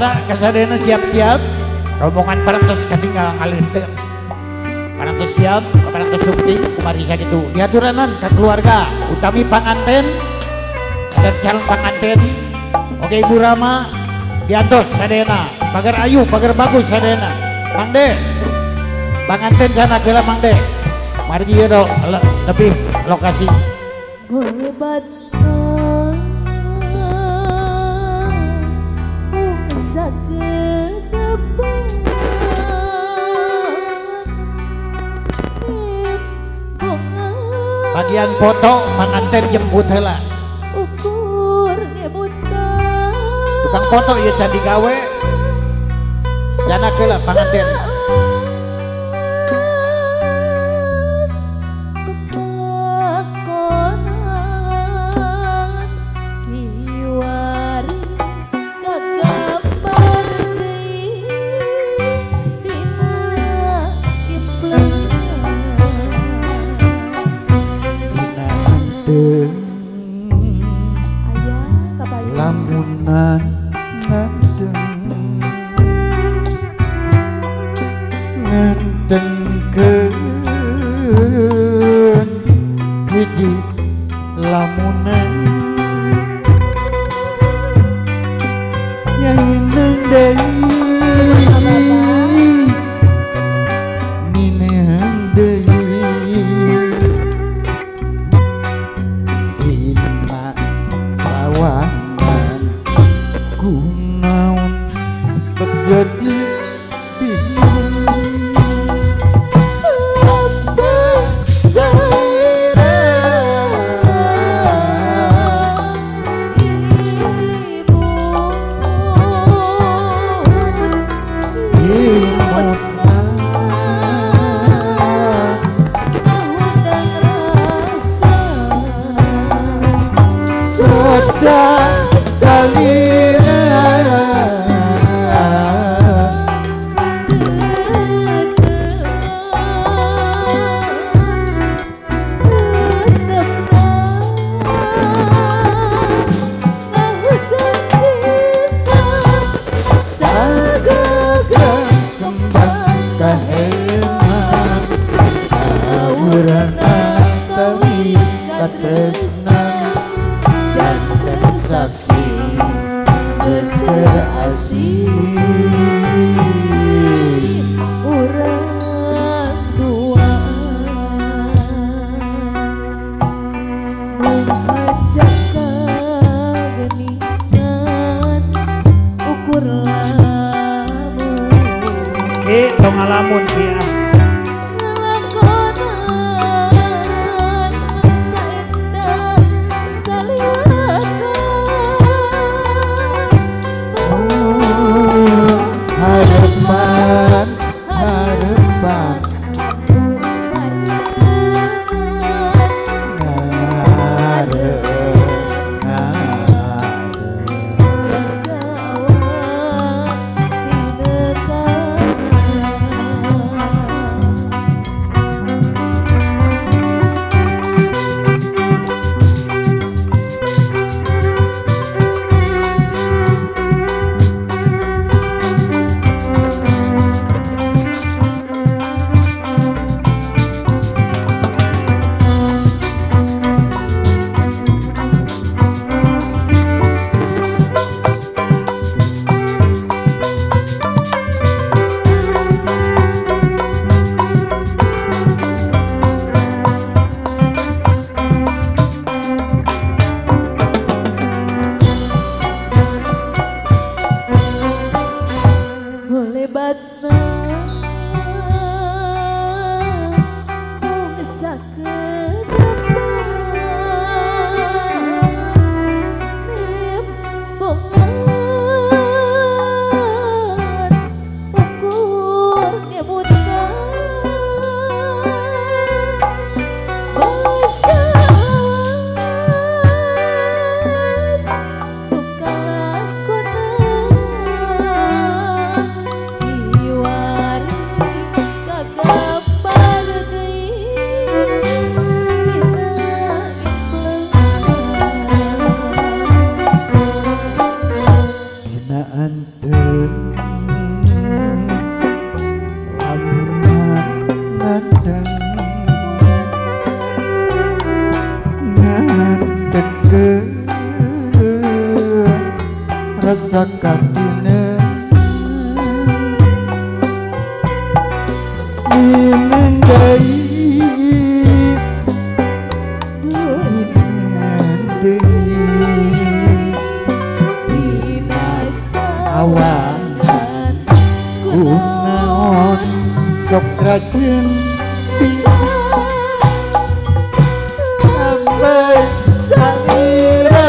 para kasadena siap-siap. Rombongan parantos ketinggalan ngalintir. Parantos siap, parantos syuting, kumari sakitu. Diaturanan ke keluarga, utami panganten dan calon panganten. Oke Ibu Rama, diantos sadena, pagar ayu, pagar bagus sadena. Mangde, panganten sana kela Mangde. Mari dia dong, lebih lokasi. Hebat. Bagian foto pengantin jemput heula. Ukur ngebutan. Tukang foto ieu can digawe. Jana heula pengantin. Lamunan ngentengkeun hiji lamunan nyanyineun deui ninehan deui dina sawangan kunaon terjadi bingung ngaturkeun rasa katina minendai awan kunaon sok rajin sampai salira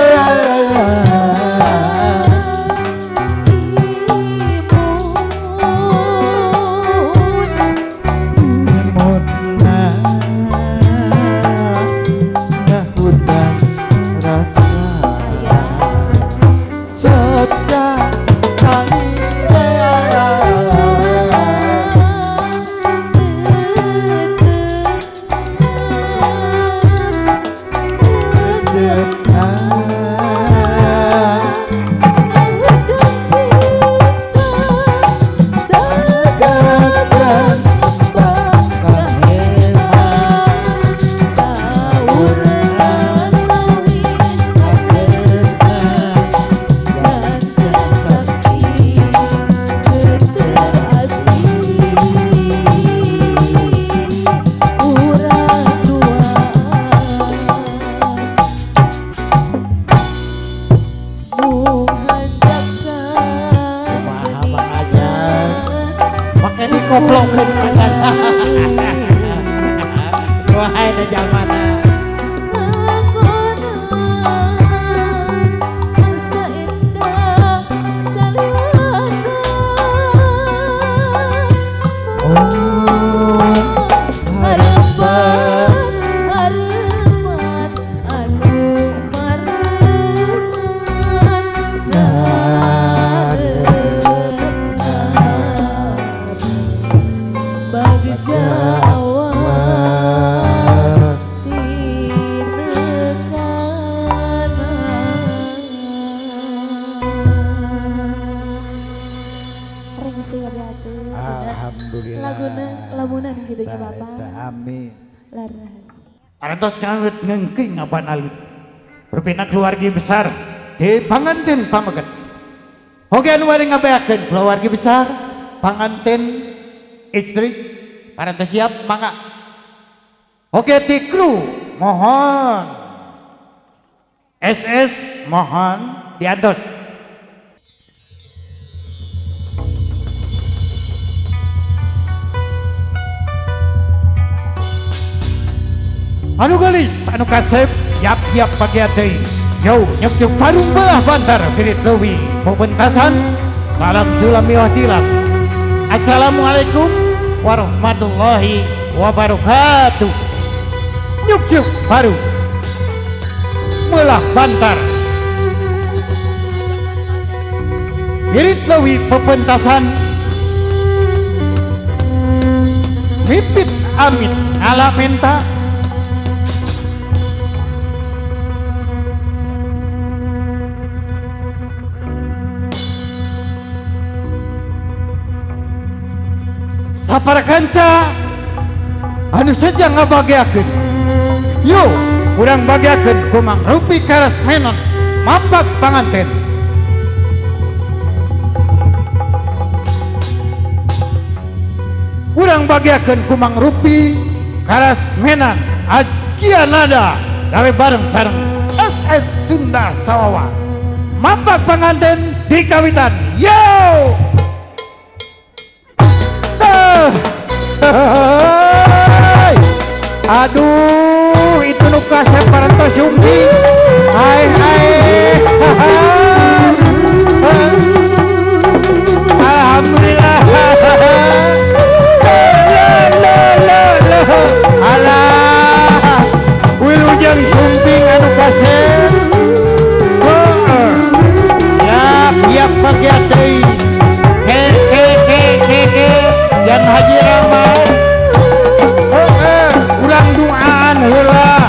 imutna ngahutan rasa soca koplok kencang wahai da jamana lamunan gitu ya Bapak. Amin. Laras. Arantos kanget ngengking apa nalit. Berbina keluarga besar di panganten pamaget. Oke anu bari ngabeakeun keluarga besar, panganten, istri, parantos siap mangga. Oke ti kru mohon. SS mohon diantos. Anu galis, anu kasep, yap-yap pagi hati. Yo, nyuk-nyuk parung belah bantar, pirit lewi, pembentasan, salam sulami wadilas. Assalamualaikum warahmatullahi wabarakatuh. Nyuk-nyuk parung belah bantar. Pirit lewi pembentasan, mipit amit ala menta. Para kanca anu saja ngabagiakeun yo urang bagiakeun kumang rupi karas menon mambak panganten urang bagiakeun kumang rupi karas menan ajian nada gawe bareng sareng SS Sunda Sawawa mambak panganten di kawitan yo. Aduh itu nuka separanto sumbi hai alhamdulillah alah wilujeng sumbing anu kasep ya pagi hati dan Haji Rahman urang duaan heula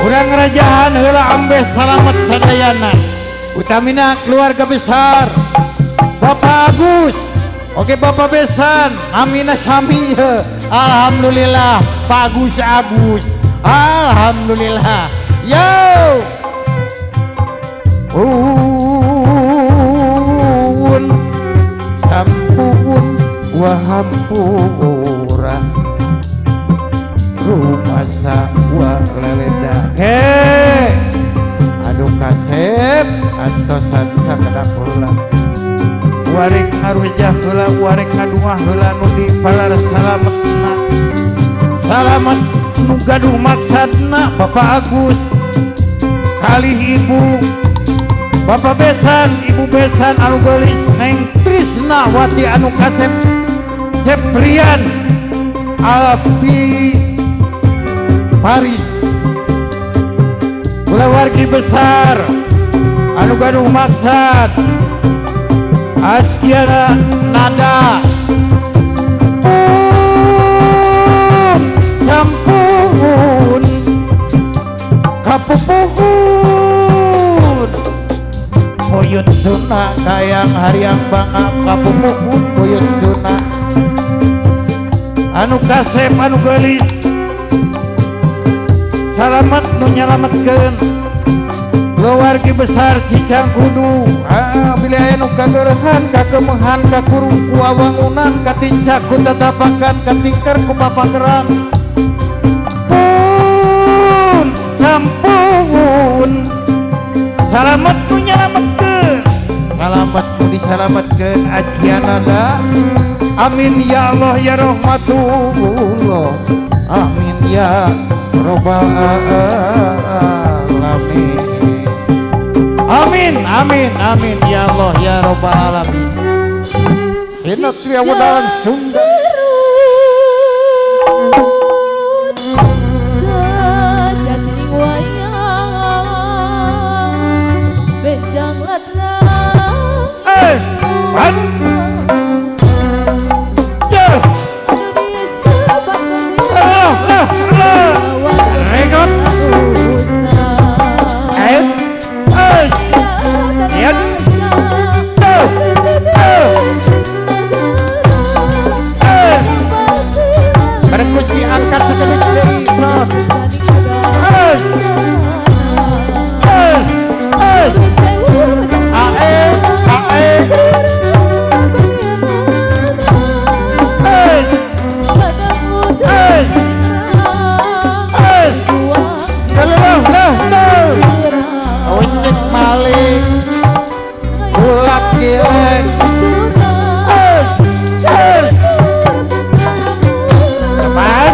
urang ngerajahan heula ambeh salamet sadayana utamina keluarga besar Bapak Agus oke Bapak Besan amina sami alhamdulillah Pak Agus alhamdulillah yo sampun wahampura rumasa wa leleda aduh kasep antosan sakadak heula warik ngarujah heula warik ngaduah heula nu di palar salametna salamet nu gaduh maksudna Bapak Agus kalih ibu Bapak besan ibu besan anu geulis Neng Trisnawati anu kasep Ceprian Alfi Paris keluarga besar anu gaduh maksud Asyana Nada sampun kapupuhun Buyut Suna kayang hariang bangga kapupuhun Buyut Suna anu kasep anu geulis salamet nu nyalametkeun keluarga besar Cicang Kudu bila aya nu kageurehan kakemehan kakuru ku awangunan katincak ku tatapakan katingker ku papageran pun sampun salamet nu nyalametkeun salamet nu disalametkeun ajianana amin ya Allah ya rahmatullah amin ya Rabbal alamin amin amin amin ya Allah ya Rabbal alamin Enak Tria Wedalan Sunda berkuci angkat sekali Ucik maling ulak kileng teman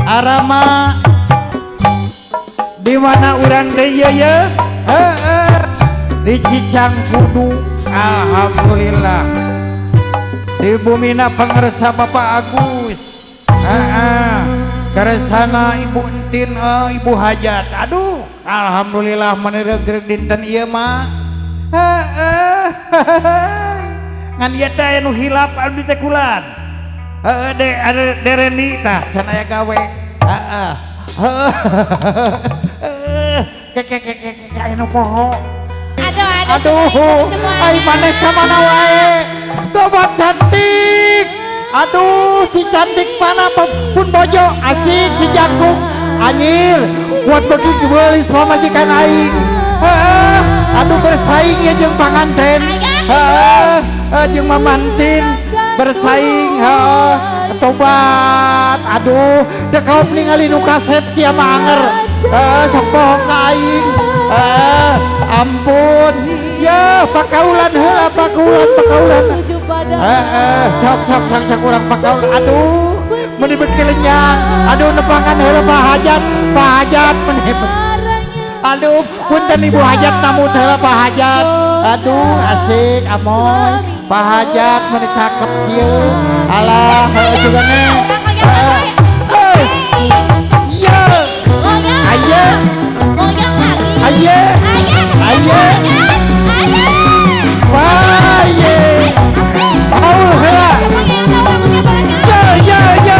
Arama di mana urang deui ya di Cicang Kudu alhamdulillah di bumina pangarsa Bapak Agus karesana Ibu Entin Ibu Hajat aduh alhamdulillah maneureuh dinten ieu mah ngan ieu teh anu hilap anu ditekulan Dereni tah can aya gawe aya nu poho aduh ai maneh ka mana wae tobat cantik aduh si cantik mana pun bojo asik si jangkung anyir buat begitu beli sama majikan aing aduh bersaing ya jeung panganten jeung mamantin bersaing tobat aduh teu kaop ningali nu kaset sia mah anger sok bohong ka aing ampun ya pakaulan heula pakaulan sok urang pakaulan aduh meni beki lenyang aduh nepangan heula Pak Hajat meni aduh punten Ibu Hajat namun heula Pak Hajat aduh asik amoy Pak Hajat meni cakep kieu alah juga nih iya ayo ayo ayo ayo Paul heula ya ayo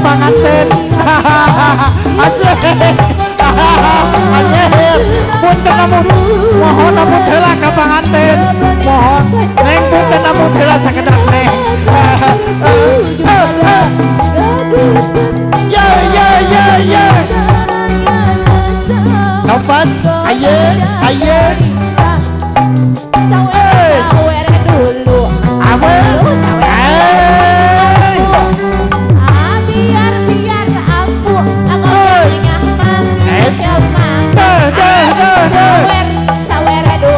panganten punten namun mohon namun heula ka panganten mohon neng punten namun heula sakedak neng ya nopat aye sawer dulu awe biar aku siapa sawer dulu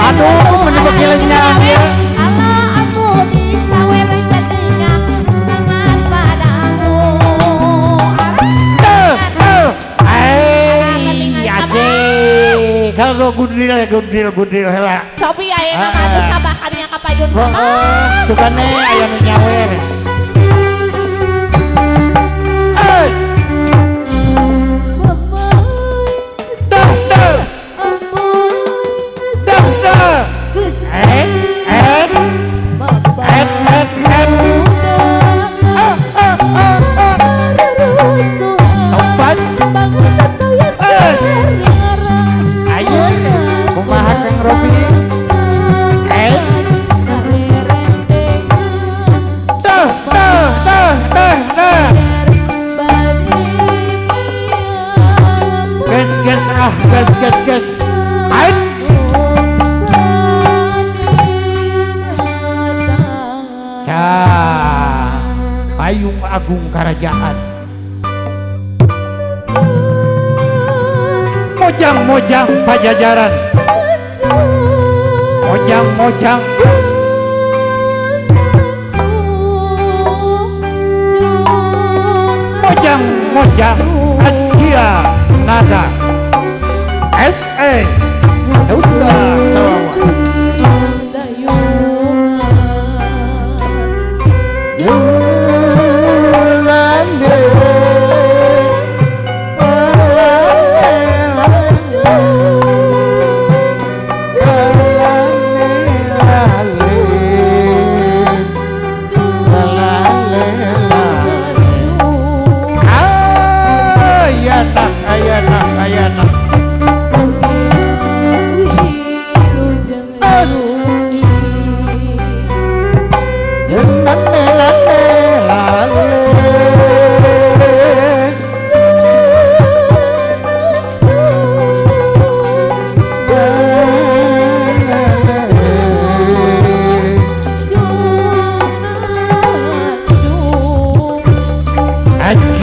aduh menibakilnya dia kalau aku disawer jadinya sangat padamu kalau gudril heula Sopi ayeuna mah teu sabahannya ka payun sukane aya nu nyawer gas ain payung agung kerajaan mojang pajajaran mojang asia nada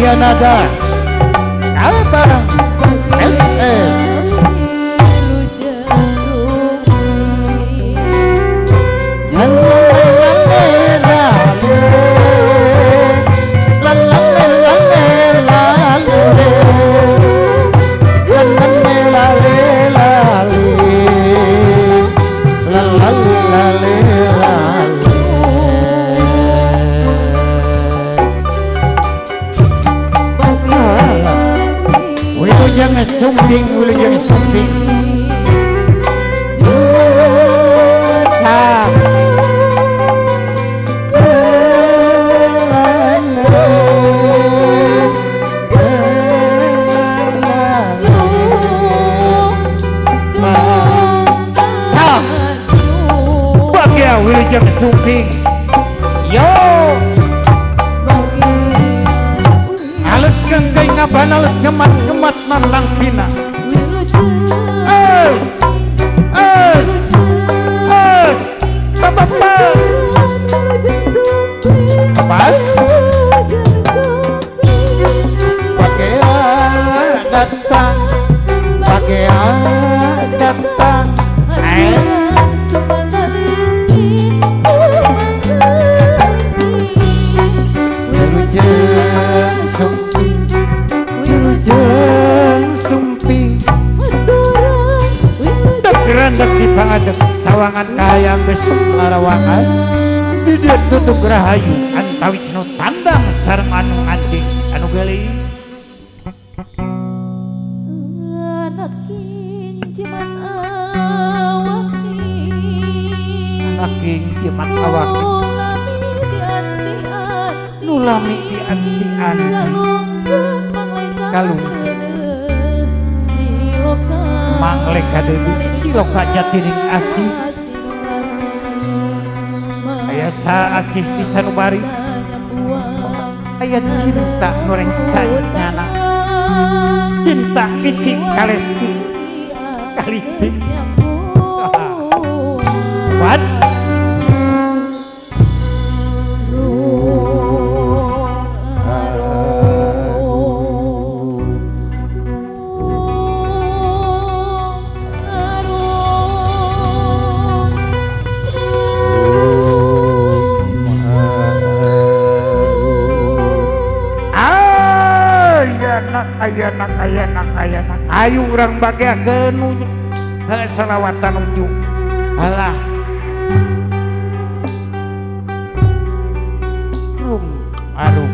udah nada apa sumping wilujeng sumping Sam bahagia wilujeng sumping yo alet genggai ngaban alet ngemat-ngemat nandang pina apa? Pakaian datang Pakaian datang Wilujeng sumping Wilujeng sumping Dek di pangadek sawangan kahayang besok larawangan Didiet tutup rahayu antawis nu tandang sareng anu anjing anu gali anak kinjiman awaki saking jimat awak nulami di anti-anti kalung manglek kadedu siloka jatiring asih aya saasih bisa nubari aya cinta noreng sanyana cinta icing kalesti kalisi what anak ayu urang bagiakeun selawatan ujung alah aduh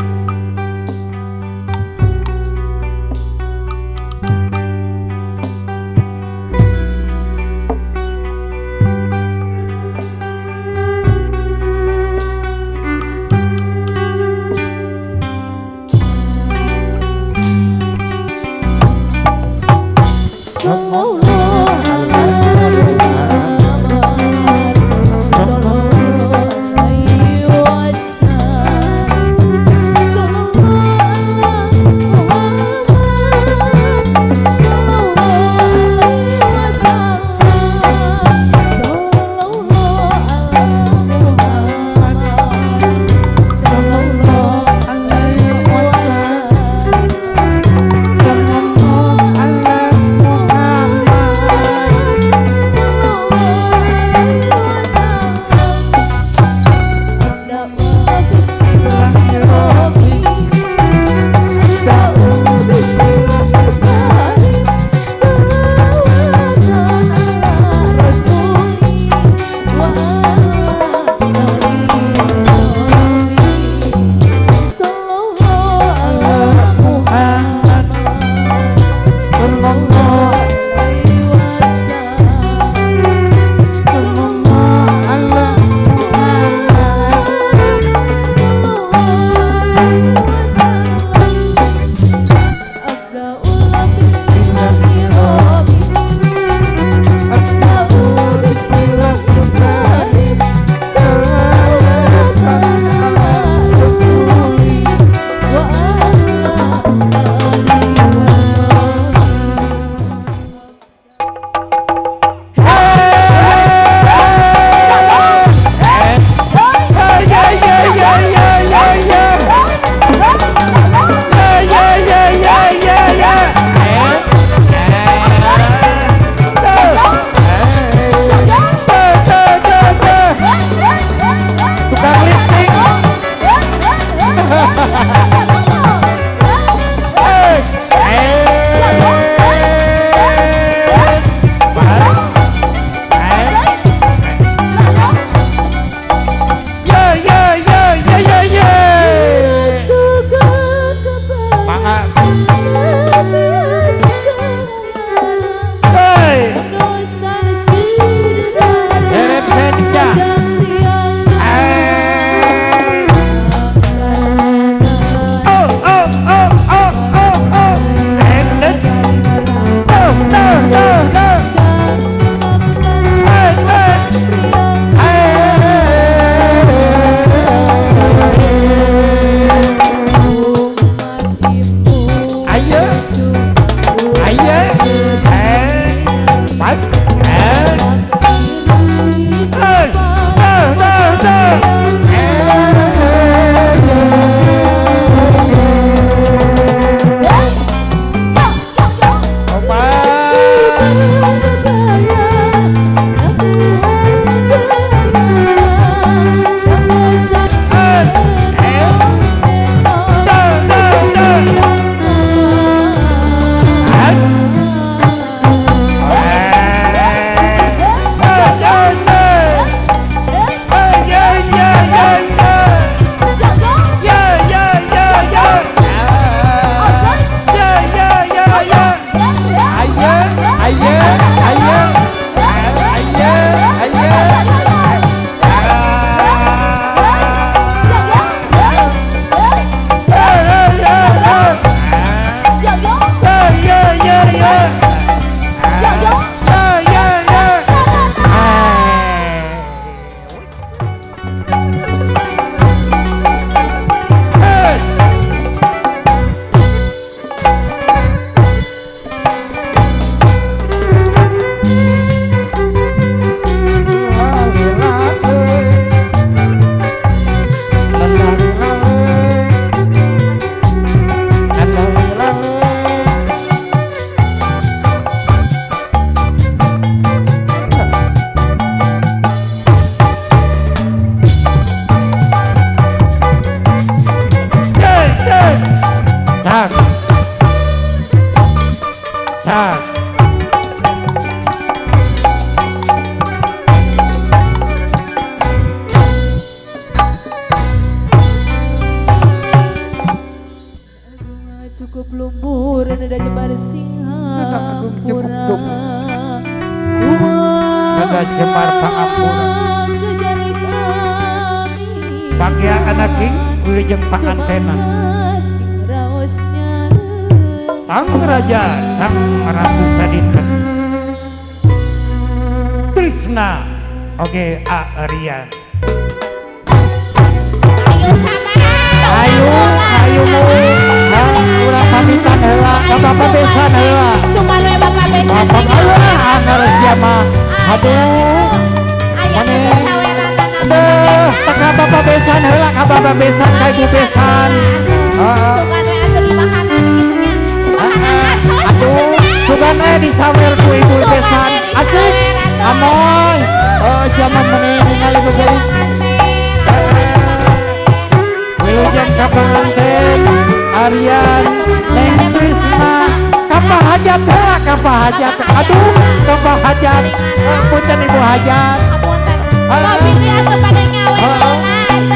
ya. Cukup lumpur nada jebar Singapura nada jemar Pangapura Bagya anaking wilujeng pangantenan sang raja sang ratu sadinten Krishna oke Arya ayo urang pamitan heula ka Bapak Besan heula cuma we Bapak Besan Bapak anak sia mah aduh mane teka Bapak Besan heula ka Bapak Besan ka Ibu Besan aduh sugan disawer ku Ibu Besan asik amoy zaman meneh ningali geus wilujeng ka pengantin Aryan Neng Krisna kapah hajat heula kapah hajat aduh kapah hajat punten Ibu hajat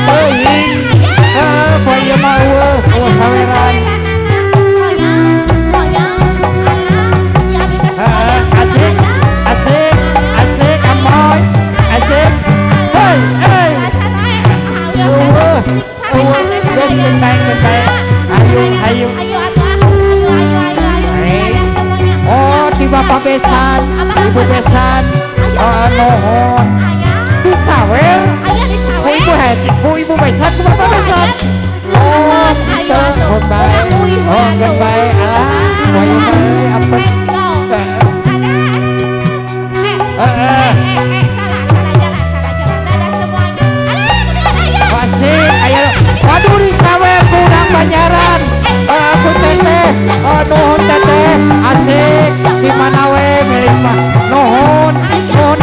teuing poe ieu mah eueuh saweran asik amoy asik hei genteng ayo oh di Bapak Besan Ibu Besan nuhun disawer ku Ibu Besan ku Bapak Besan oh gitu gen bae alah poe mah apes asik ayo waduh disawer ku urang Banjaran aku teteh nuhun teteh asik di mana we milih mah nuhun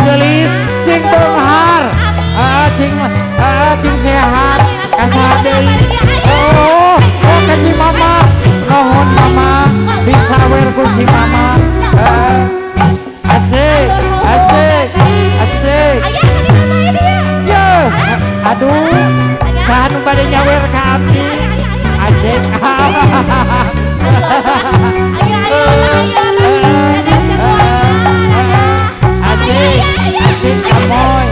gelis sing beunghar sing sehat kasaha deui oh ka si mama nuhun mama disawer ku si mama asik aduh saha nu bade nyawer ka abdi asik asik amoy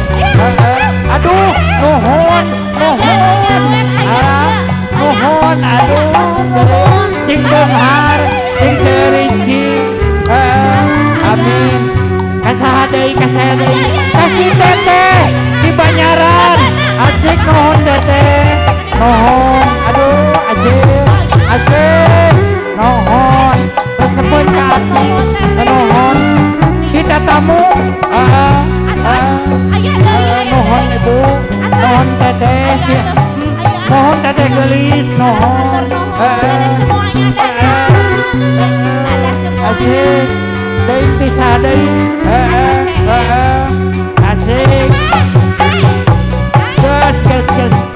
mohon teteh mohon teteh gelis mohon asik deui pisah deui asik ges